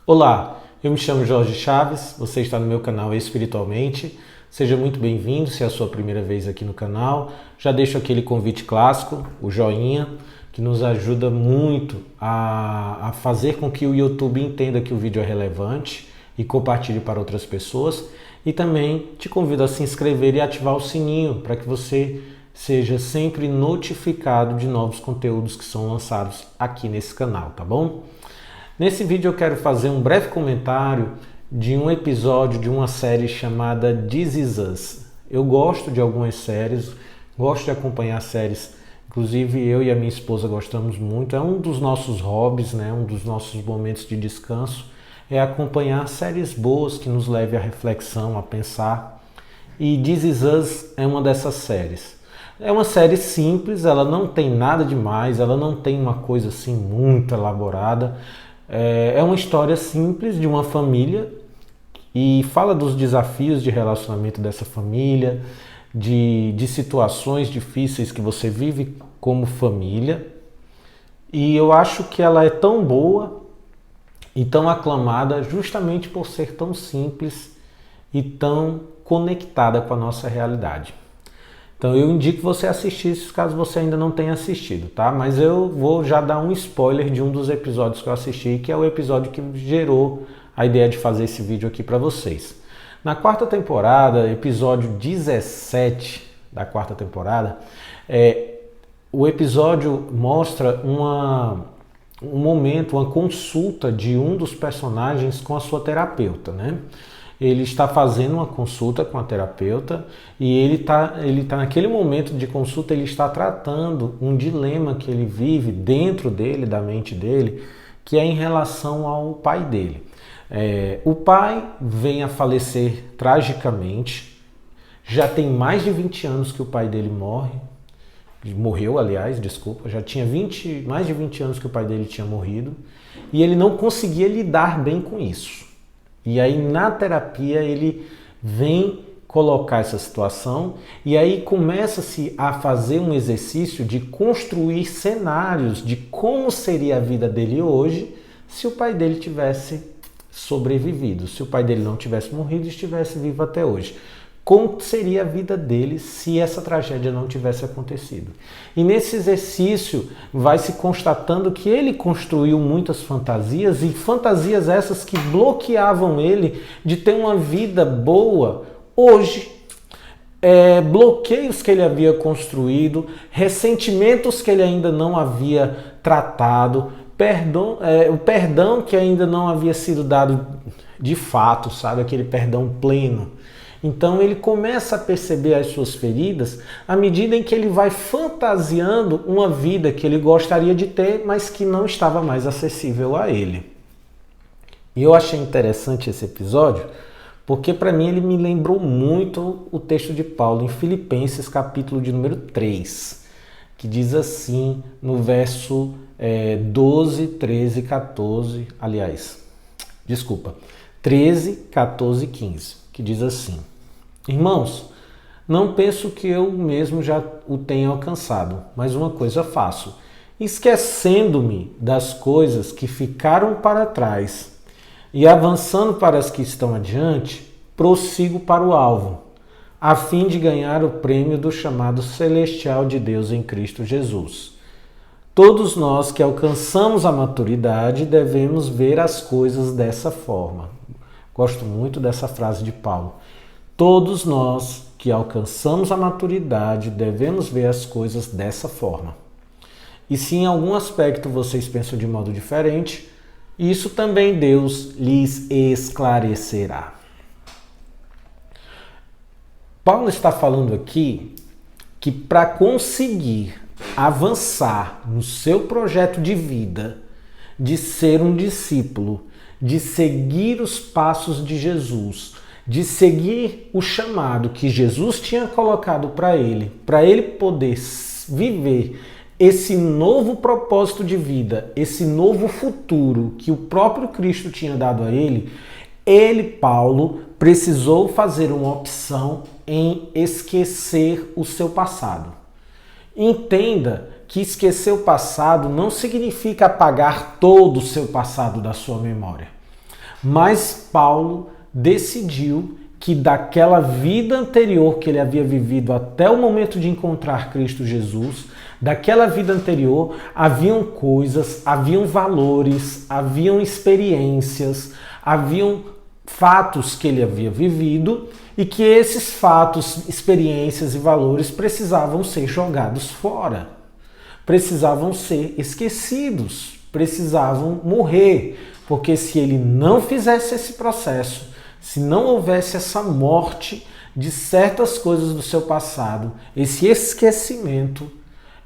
Olá, eu me chamo Jorge Chaves, você está no meu canal Espiritualmente. Seja muito bem-vindo, se é a sua primeira vez aqui no canal. Já deixo aquele convite clássico, o joinha, que nos ajuda muito a fazer com que o YouTube entenda que o vídeo é relevante e compartilhe para outras pessoas. E também te convido a se inscrever e ativar o sininho para que você seja sempre notificado de novos conteúdos que são lançados aqui nesse canal, tá bom? Nesse vídeo eu quero fazer um breve comentário de um episódio de uma série chamada This Is Us. Eu gosto de algumas séries, gosto de acompanhar séries, inclusive eu e a minha esposa gostamos muito, é um dos nossos hobbies, né? Um dos nossos momentos de descanso, é acompanhar séries boas que nos levem à reflexão, a pensar. E This Is Us é uma dessas séries. É uma série simples, ela não tem nada demais, ela não tem uma coisa assim muito elaborada. É uma história simples de uma família e fala dos desafios de relacionamento dessa família, de situações difíceis que você vive como família. E eu acho que ela é tão boa e tão aclamada justamente por ser tão simples e tão conectada com a nossa realidade. Então eu indico você assistir isso caso você ainda não tenha assistido, tá? Mas eu vou já dar um spoiler de um dos episódios que eu assisti, que é o episódio que gerou a ideia de fazer esse vídeo aqui para vocês. Na quarta temporada, episódio 17 da quarta temporada, o episódio mostra um momento, uma consulta de um dos personagens com a sua terapeuta, né? Ele está fazendo uma consulta com a terapeuta e ele tá naquele momento de consulta, ele está tratando um dilema que ele vive dentro dele, da mente dele, que é em relação ao pai dele. O pai vem a falecer tragicamente, já tem mais de 20 anos que o pai dele morreu, aliás, desculpa, já tinha mais de 20 anos que o pai dele tinha morrido e ele não conseguia lidar bem com isso. E aí na terapia ele vem colocar essa situação e aí começa-se a fazer um exercício de construir cenários de como seria a vida dele hoje se o pai dele tivesse sobrevivido, se o pai dele não tivesse morrido e estivesse vivo até hoje. Como seria a vida dele se essa tragédia não tivesse acontecido? E nesse exercício vai se constatando que ele construiu muitas fantasias e fantasias essas que bloqueavam ele de ter uma vida boa hoje. Bloqueios que ele havia construído, ressentimentos que ele ainda não havia tratado, o perdão que ainda não havia sido dado de fato, sabe? Aquele perdão pleno. Então ele começa a perceber as suas feridas à medida em que ele vai fantasiando uma vida que ele gostaria de ter, mas que não estava mais acessível a ele. E eu achei interessante esse episódio, porque para mim ele me lembrou muito o texto de Paulo em Filipenses, capítulo de número 3, que diz assim no verso 12, 13, 14, aliás, desculpa, 13, 14 e 15. Que diz assim: Irmãos, não penso que eu mesmo já o tenha alcançado, mas uma coisa faço, esquecendo-me das coisas que ficaram para trás e avançando para as que estão adiante, prossigo para o alvo, a fim de ganhar o prêmio do chamado celestial de Deus em Cristo Jesus. Todos nós que alcançamos a maturidade devemos ver as coisas dessa forma. Gosto muito dessa frase de Paulo. Todos nós que alcançamos a maturidade devemos ver as coisas dessa forma. E se em algum aspecto vocês pensam de modo diferente, isso também Deus lhes esclarecerá. Paulo está falando aqui que para conseguir avançar no seu projeto de vida, de ser um discípulo, de seguir os passos de Jesus, de seguir o chamado que Jesus tinha colocado para ele poder viver esse novo propósito de vida, esse novo futuro que o próprio Cristo tinha dado a ele, Paulo, precisou fazer uma opção em esquecer o seu passado. Entenda que esquecer o passado não significa apagar todo o seu passado da sua memória. Mas Paulo decidiu que daquela vida anterior que ele havia vivido até o momento de encontrar Cristo Jesus, daquela vida anterior haviam coisas, haviam valores, haviam experiências, haviam fatos que ele havia vivido e que esses fatos, experiências e valores precisavam ser jogados fora, precisavam ser esquecidos, precisavam morrer, porque se ele não fizesse esse processo, se não houvesse essa morte de certas coisas do seu passado, esse esquecimento,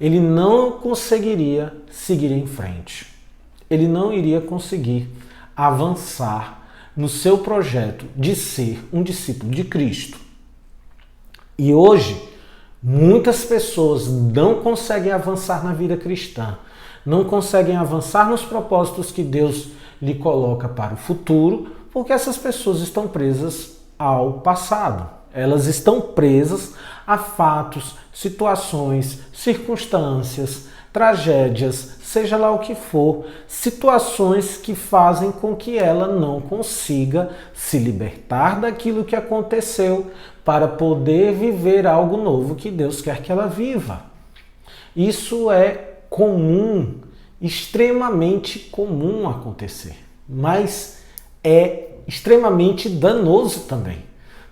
ele não conseguiria seguir em frente. Ele não iria conseguir avançar no seu projeto de ser um discípulo de Cristo. E hoje, muitas pessoas não conseguem avançar na vida cristã, não conseguem avançar nos propósitos que Deus lhe coloca para o futuro, porque essas pessoas estão presas ao passado. Elas estão presas a fatos, situações, circunstâncias, tragédias, seja lá o que for, situações que fazem com que ela não consiga se libertar daquilo que aconteceu para poder viver algo novo que Deus quer que ela viva. Isso é comum, extremamente comum acontecer, mas é extremamente danoso também,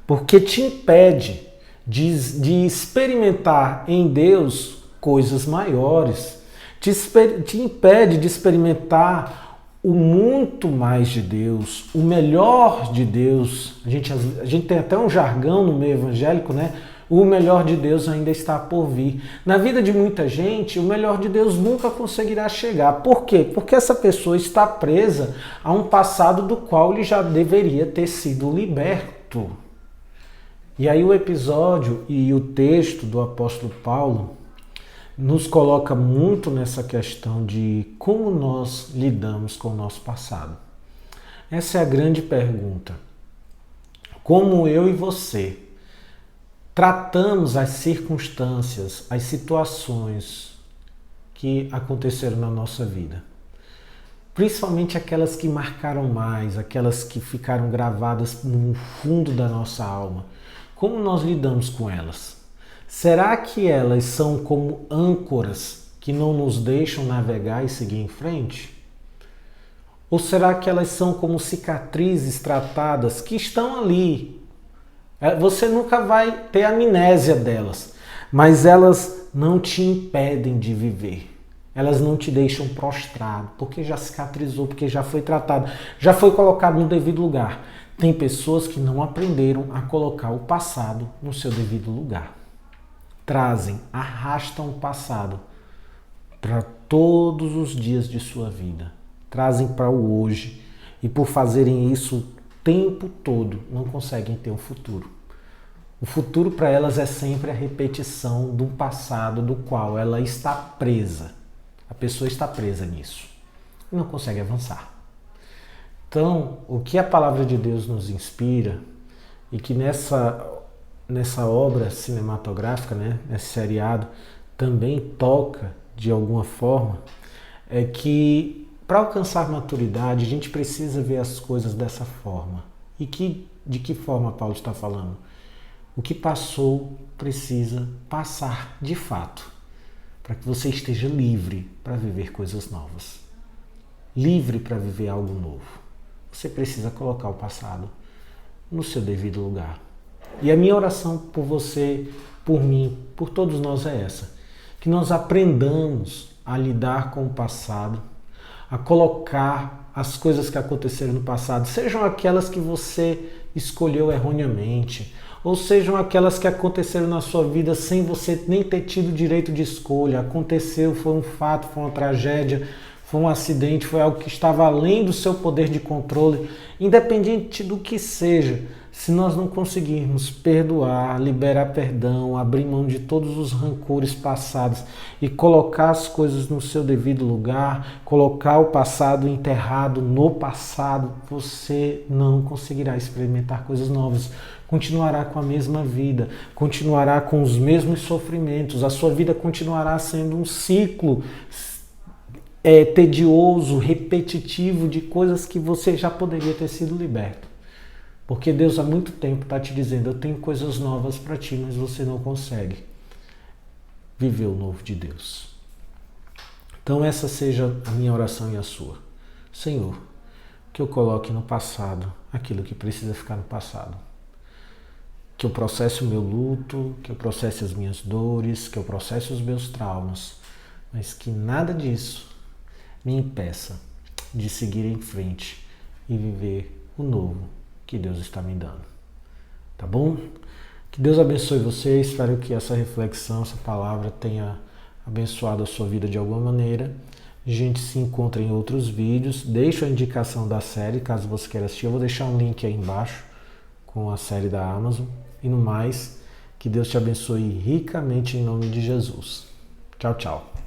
porque te impede de experimentar em Deus coisas maiores, te impede de experimentar o muito mais de Deus, o melhor de Deus. A gente tem até um jargão no meio evangélico, né? O melhor de Deus ainda está por vir. Na vida de muita gente, o melhor de Deus nunca conseguirá chegar. Por quê? Porque essa pessoa está presa a um passado do qual ele já deveria ter sido liberto. E aí o episódio e o texto do apóstolo Paulo nos coloca muito nessa questão de como nós lidamos com o nosso passado. Essa é a grande pergunta. Como eu e você tratamos as circunstâncias, as situações que aconteceram na nossa vida. Principalmente aquelas que marcaram mais, aquelas que ficaram gravadas no fundo da nossa alma. Como nós lidamos com elas? Será que elas são como âncoras que não nos deixam navegar e seguir em frente? Ou será que elas são como cicatrizes tratadas que estão ali? Você nunca vai ter amnésia delas, mas elas não te impedem de viver. Elas não te deixam prostrado, porque já cicatrizou, porque já foi tratado, já foi colocado no devido lugar. Tem pessoas que não aprenderam a colocar o passado no seu devido lugar. Arrastam o passado para todos os dias de sua vida. Trazem para o hoje. E por fazerem isso o tempo todo, não conseguem ter um futuro. O futuro para elas é sempre a repetição do passado do qual ela está presa. A pessoa está presa nisso. E não consegue avançar. Então, o que a palavra de Deus nos inspira, e que nessa obra cinematográfica, né, nesse seriado, também toca de alguma forma, é que para alcançar maturidade a gente precisa ver as coisas dessa forma. E de que forma Paulo está falando? O que passou precisa passar de fato, para que você esteja livre para viver coisas novas. Livre para viver algo novo. Você precisa colocar o passado no seu devido lugar. E a minha oração por você, por mim, por todos nós é essa. Que nós aprendamos a lidar com o passado, a colocar as coisas que aconteceram no passado, sejam aquelas que você escolheu erroneamente, ou sejam aquelas que aconteceram na sua vida sem você nem ter tido direito de escolha. Aconteceu, foi um fato, foi uma tragédia, foi um acidente, foi algo que estava além do seu poder de controle. Independente do que seja, se nós não conseguirmos perdoar, liberar perdão, abrir mão de todos os rancores passados e colocar as coisas no seu devido lugar, colocar o passado enterrado no passado, você não conseguirá experimentar coisas novas. Continuará com a mesma vida, continuará com os mesmos sofrimentos, a sua vida continuará sendo um ciclo tedioso, repetitivo de coisas que você já poderia ter sido liberto. Porque Deus há muito tempo está te dizendo, eu tenho coisas novas para ti, mas você não consegue viver o novo de Deus. Então essa seja a minha oração e a sua. Senhor, que eu coloque no passado aquilo que precisa ficar no passado. Que eu processe o meu luto, que eu processe as minhas dores, que eu processe os meus traumas, mas que nada disso me impeça de seguir em frente e viver o novo que Deus está me dando. Tá bom? Que Deus abençoe você. Espero que essa reflexão, essa palavra tenha abençoado a sua vida de alguma maneira. A gente se encontra em outros vídeos. Deixo a indicação da série, caso você queira assistir. Eu vou deixar um link aí embaixo com a série da Amazon. E no mais, que Deus te abençoe ricamente em nome de Jesus. Tchau, tchau.